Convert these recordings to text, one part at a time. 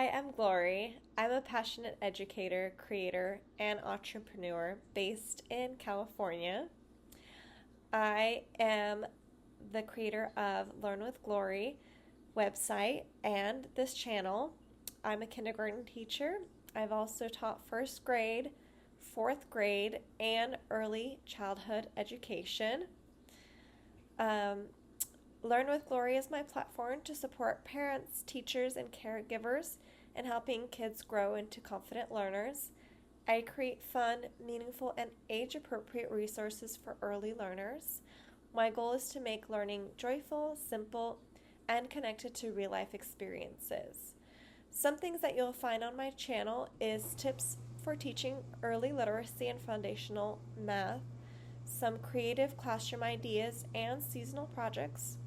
Hi, I'm Glory. I'm a passionate educator, creator, and entrepreneur based in California. I am the creator of Learn with Glory website and this channel. I'm a kindergarten teacher. I've also taught first grade, fourth grade, and early childhood education. Um, Learn with Glory is my platform to support parents, teachers, and caregivers in helping kids grow into confident learners. I create fun, meaningful, and age appropriate resources for early learners. My goal is to make learning joyful, simple, and connected to real life experiences. Some things that you'll find on my channel is tips for teaching early literacy and foundational math, some creative classroom ideas, and seasonal projects.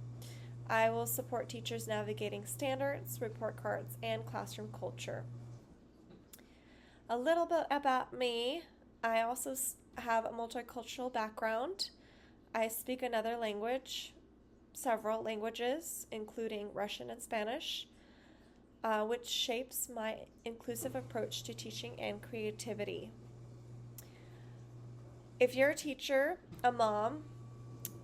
I will support teachers navigating standards, report cards, and classroom culture. A little bit about me. I also have a multicultural background. I speak another language, several languages, including Russian and Spanish, which shapes my inclusive approach to teaching and creativity. If you're a teacher, a mom,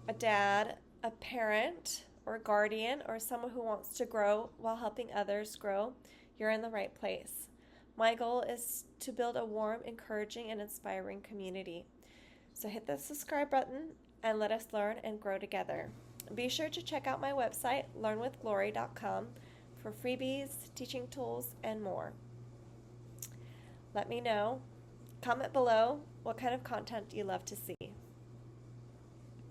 a dad, a parent, or a guardian, or someone who wants to grow while helping others grow, you're in the right place. My goal is to build a warm, encouraging, and inspiring community. So hit the subscribe button and let us learn and grow together. Be sure to check out my website, learnwithglory.com, for freebies, teaching tools, and more. Let me know. Comment below what kind of content you love to see.